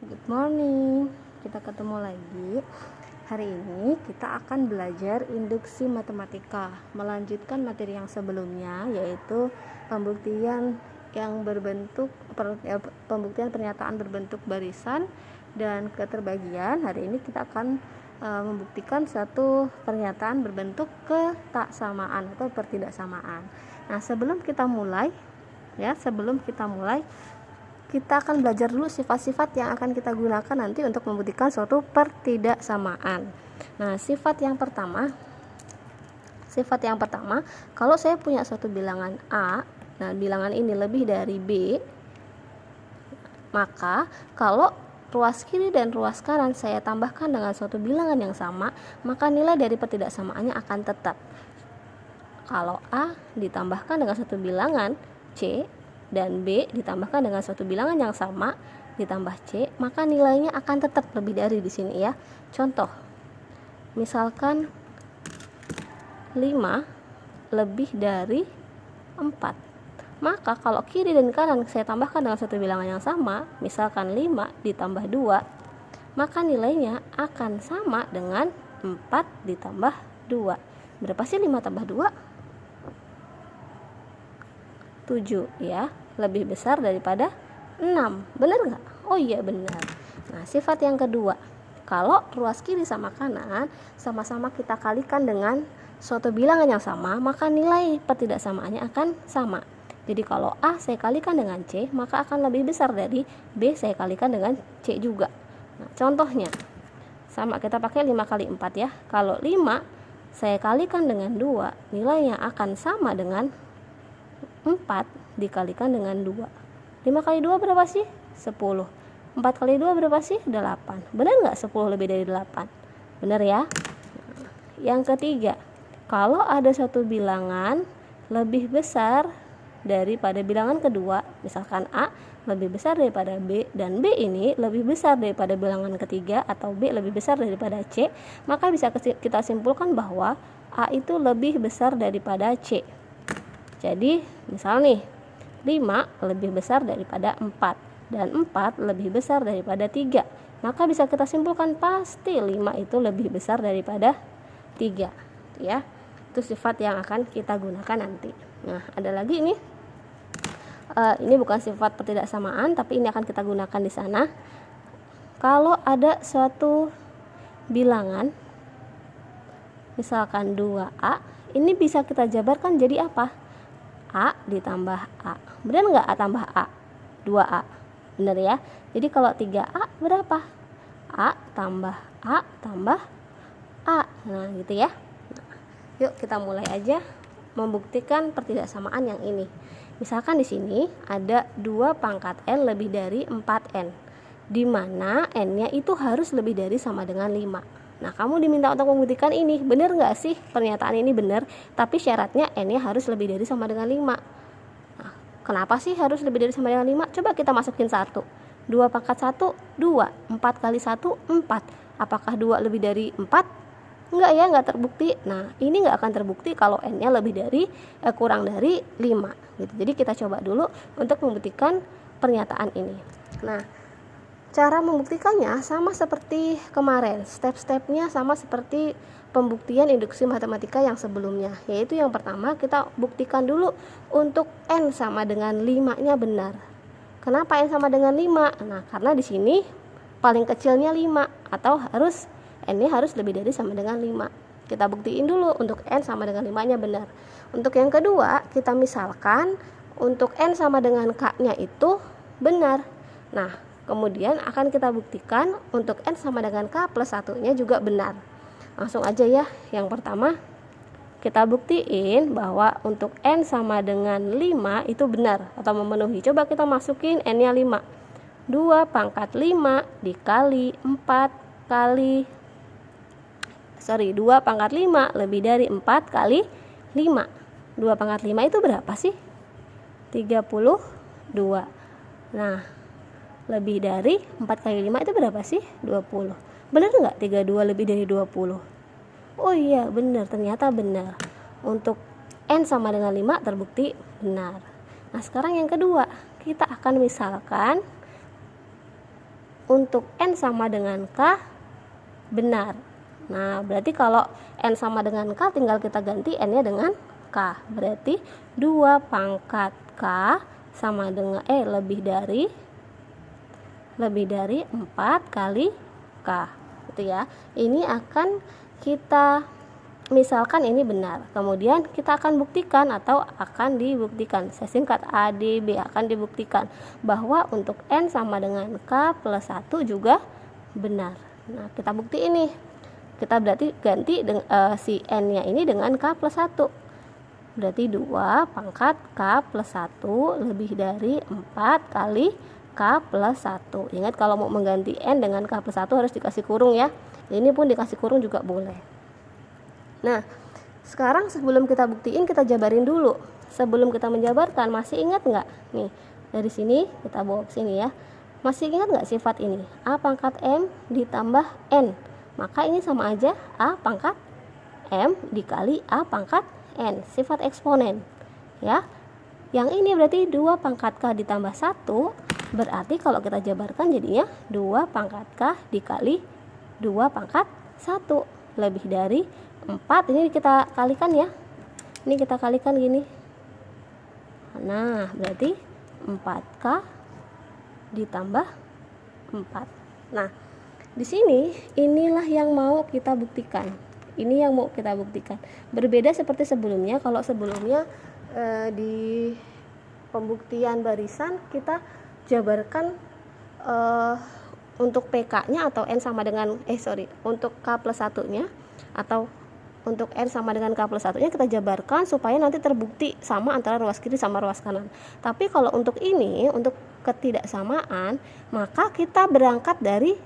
Good morning, kita ketemu lagi. Hari ini kita akan belajar induksi matematika, melanjutkan materi yang sebelumnya, yaitu pembuktian pembuktian pernyataan berbentuk barisan dan keterbagian. Hari ini kita akan membuktikan satu pernyataan berbentuk ketaksamaan atau pertidaksamaan. Nah, sebelum kita mulai, kita akan belajar dulu sifat-sifat yang akan kita gunakan nanti untuk membuktikan suatu pertidaksamaan. Nah, sifat yang pertama, kalau saya punya suatu bilangan A, nah bilangan ini lebih dari B, maka kalau ruas kiri dan ruas kanan saya tambahkan dengan suatu bilangan yang sama, maka nilai dari pertidaksamaannya akan tetap. Kalau A ditambahkan dengan satu bilangan C dan B ditambahkan dengan suatu bilangan yang sama ditambah C, maka nilainya akan tetap lebih dari di sini ya. Contoh, misalkan 5 lebih dari 4. Maka kalau kiri dan kanan saya tambahkan dengan satu bilangan yang sama, misalkan 5 ditambah 2, maka nilainya akan sama dengan 4 ditambah 2. Berapa sih 5 tambah 2? 7 ya, lebih besar daripada 6. Benar nggak? Oh iya benar. Nah, sifat yang kedua, kalau ruas kiri sama kanan sama-sama kita kalikan dengan suatu bilangan yang sama, maka nilai pertidaksamaannya akan sama. Jadi kalau A saya kalikan dengan C, maka akan lebih besar dari B saya kalikan dengan C juga. Nah, contohnya sama, kita pakai 5 kali 4 ya. Kalau 5 saya kalikan dengan 2, nilainya akan sama dengan 4 dikalikan dengan 2. 5 kali 2 berapa sih? 10. 4 kali 2 berapa sih? 8. Benar nggak 10 lebih dari 8? Benar ya. Yang ketiga, kalau ada satu bilangan lebih besar daripada bilangan kedua, misalkan A lebih besar daripada B dan B ini lebih besar daripada bilangan ketiga atau B lebih besar daripada C, maka bisa kita simpulkan bahwa A itu lebih besar daripada C. Jadi misal nih, 5 lebih besar daripada 4 dan 4 lebih besar daripada 3, maka bisa kita simpulkan pasti 5 itu lebih besar daripada 3 ya. Itu sifat yang akan kita gunakan nanti. Nah, ada lagi nih, ini bukan sifat pertidaksamaan, tapi ini akan kita gunakan di sana. Kalau ada suatu bilangan misalkan 2A, ini bisa kita jabarkan jadi apa? A ditambah A. Benar nggak A tambah A? 2A. Benar ya. Jadi kalau 3A berapa? A tambah A tambah A. Nah gitu ya. Yuk kita mulai aja membuktikan pertidaksamaan yang ini. Misalkan di sini ada 2 pangkat N lebih dari 4N, di mana N-nya itu harus lebih dari sama dengan 5. Nah, kamu diminta untuk membuktikan ini. Benar nggak sih pernyataan ini benar? Tapi syaratnya N-nya harus lebih dari sama dengan 5. Nah, kenapa sih harus lebih dari sama dengan 5? Coba kita masukin 1. 2 pangkat 1, 2. 4 kali 1, 4. Apakah 2 lebih dari 4? Enggak ya, enggak terbukti. Nah, ini enggak akan terbukti kalau N-nya lebih dari kurang dari 5 gitu. Jadi kita coba dulu untuk membuktikan pernyataan ini. Nah, cara membuktikannya sama seperti kemarin. Step-stepnya sama seperti pembuktian induksi matematika yang sebelumnya. Yaitu yang pertama kita buktikan dulu untuk N sama dengan 5-nya benar. Kenapa N sama dengan 5? Nah, karena di sini paling kecilnya 5 atau N-nya harus lebih dari sama dengan 5. Kita buktiin dulu untuk N sama dengan 5-nya benar. Untuk yang kedua, kita misalkan untuk N sama dengan K-nya itu benar. Nah, kemudian akan kita buktikan untuk N sama dengan K plus 1-nya juga benar. Langsung aja ya. Yang pertama, kita buktiin bahwa untuk N sama dengan 5 itu benar atau memenuhi. Coba kita masukin N-nya 5. 2 pangkat 5 dikali 4 kali 2 pangkat 5 lebih dari 4 kali 5. 2 pangkat 5 itu berapa sih? 32. Nah, lebih dari 4 kali 5 itu berapa sih? 20. Benar nggak 32 lebih dari 20? Oh iya benar, ternyata benar. Untuk N sama dengan 5 terbukti benar. Nah, sekarang yang kedua, kita akan misalkan untuk N sama dengan K benar. Nah, berarti kalau N sama dengan K tinggal kita ganti N-nya dengan K. Berarti 2 pangkat K sama dengan lebih dari 4 kali K. Gitu ya. Ini akan kita misalkan ini benar. Kemudian kita akan buktikan atau akan dibuktikan. Saya singkat ADB akan dibuktikan bahwa untuk N sama dengan K plus 1 juga benar. Nah, kita bukti ini. Kita berarti ganti si N-nya ini dengan K plus 1. Berarti 2 pangkat K plus 1 lebih dari 4 kali K plus 1. Ingat kalau mau mengganti N dengan K plus 1 harus dikasih kurung ya. Ini pun dikasih kurung juga boleh. Nah, sekarang sebelum kita buktiin kita jabarin dulu. Sebelum kita menjabarkan, masih ingat nggak? Nih, dari sini kita bawa ke sini ya. Masih ingat nggak sifat ini? A pangkat M ditambah N. Maka ini sama aja A pangkat M dikali A pangkat N. Sifat eksponen. Ya. Yang ini berarti 2 pangkat K ditambah 1. Berarti kalau kita jabarkan jadinya 2 pangkat K dikali 2 pangkat 1. Lebih dari 4. Ini kita kalikan ya. Ini kita kalikan gini. Nah, berarti 4K ditambah 4. Nah, di sini inilah yang mau kita buktikan. Ini yang mau kita buktikan. Berbeda seperti sebelumnya. Kalau sebelumnya di pembuktian barisan kita jabarkan untuk PK-nya atau N sama dengan untuk K plus 1-nya atau untuk N sama dengan K plus 1-nya kita jabarkan supaya nanti terbukti sama antara ruas kiri sama ruas kanan. Tapi kalau untuk ini, untuk ketidaksamaan, maka kita berangkat dari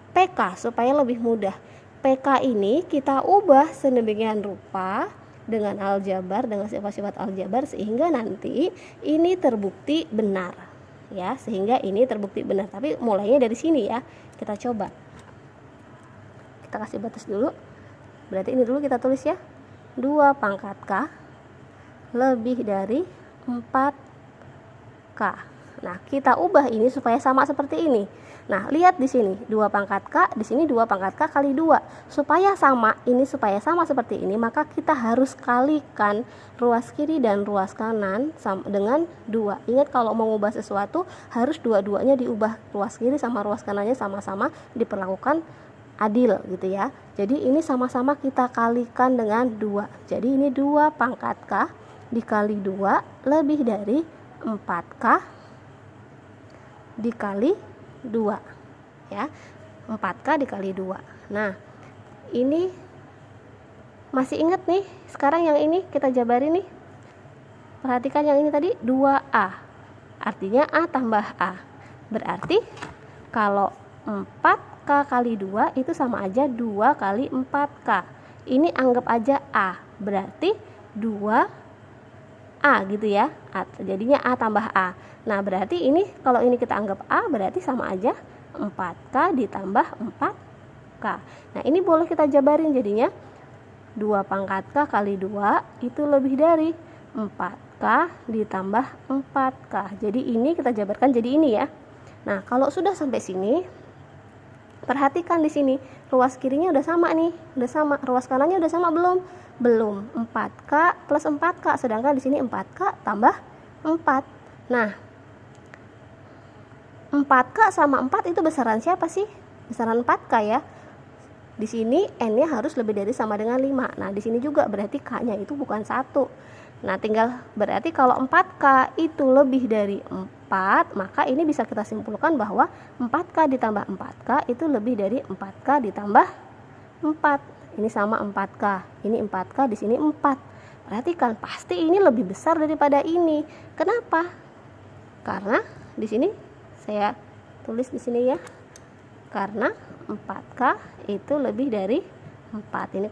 PK supaya lebih mudah. PK ini kita ubah sedemikian rupa dengan aljabar, dengan sifat-sifat aljabar sehingga nanti ini terbukti benar. Ya, sehingga ini terbukti benar. Tapi mulainya dari sini ya. Kita coba. Kita kasih batas dulu. Berarti ini dulu kita tulis ya. 2 pangkat K lebih dari 4K. Nah, kita ubah ini supaya sama seperti ini. Nah, lihat di sini 2 pangkat K, di sini 2 pangkat K kali 2. Supaya sama seperti ini, maka kita harus kalikan ruas kiri dan ruas kanan dengan 2. Ingat kalau mau mengubah sesuatu harus dua-duanya diubah. Ruas kiri sama ruas kanannya sama-sama diperlakukan adil gitu ya. Jadi ini sama-sama kita kalikan dengan 2. Jadi ini 2 pangkat K dikali 2 lebih dari 4K dikali 2 ya. 4K dikali 2. Nah, ini masih ingat nih. Sekarang yang ini kita jabarin nih. Perhatikan yang ini tadi 2A. Artinya A tambah A. Berarti kalau 4K kali 2 itu sama aja 2 kali 4K. Ini anggap aja A. Berarti 2A gitu ya. Jadinya A tambah A. Nah, berarti ini kalau ini kita anggap A berarti sama aja 4K ditambah 4K. Nah, ini boleh kita jabarin jadinya 2 pangkat K kali 2 itu lebih dari 4K ditambah 4K. Jadi ini kita jabarkan jadi ini ya. Nah, kalau sudah sampai sini, perhatikan di sini ruas kirinya udah sama nih, udah sama. Ruas kanannya udah sama belum? Belum. 4K plus 4K, sedangkan di sini 4K tambah 4. Nah, 4K sama 4 itu besaran siapa sih? Besaran 4K ya. Di sini N-nya harus lebih dari sama dengan 5. Nah, di sini juga berarti K-nya itu bukan 1. Nah, tinggal berarti kalau 4K itu lebih dari 4, maka ini bisa kita simpulkan bahwa 4K ditambah 4K itu lebih dari 4K ditambah 4. Ini sama 4K. Ini 4K, di sini 4. Perhatikan, pasti ini lebih besar daripada ini. Kenapa? Karena di sini saya tulis di sini ya. Karena 4K itu lebih dari 4. Ini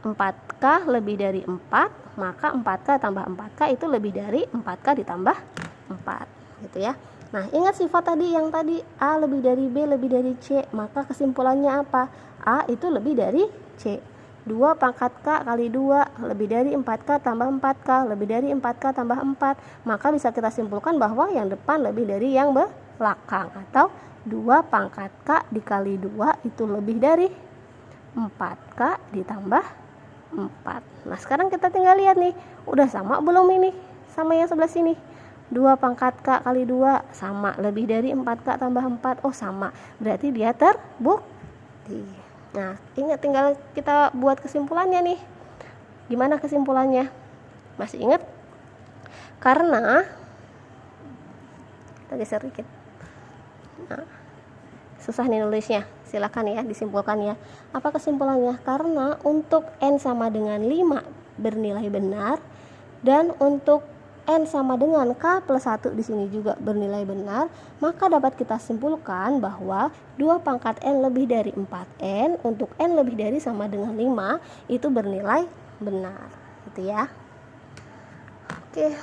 4K lebih dari 4, maka 4K tambah 4K itu lebih dari 4K ditambah 4 gitu ya. Nah, ingat sifat tadi yang tadi A lebih dari B lebih dari C, maka kesimpulannya apa? A itu lebih dari C. 2 pangkat K kali 2 lebih dari 4K tambah 4K lebih dari 4K tambah 4, maka bisa kita simpulkan bahwa yang depan lebih dari yang belakang, atau 2 pangkat K dikali 2 itu lebih dari 4K ditambah 4. Nah sekarang kita tinggal lihat nih, udah sama belum ini sama yang sebelah sini? 2 pangkat K kali 2 sama, lebih dari 4K tambah 4, oh sama, berarti dia terbukti. Nah ingat, tinggal kita buat kesimpulannya nih. Gimana kesimpulannya? Masih ingat? Karena kita geser dikit. Nah, susah nih nulisnya, silakan ya disimpulkan ya. Apa kesimpulannya? Karena untuk N sama dengan 5 bernilai benar, dan untuk N sama dengan K plus 1 di sini juga bernilai benar, maka dapat kita simpulkan bahwa 2 pangkat N lebih dari 4N untuk N lebih dari sama dengan 5 itu bernilai benar, gitu ya. Oke.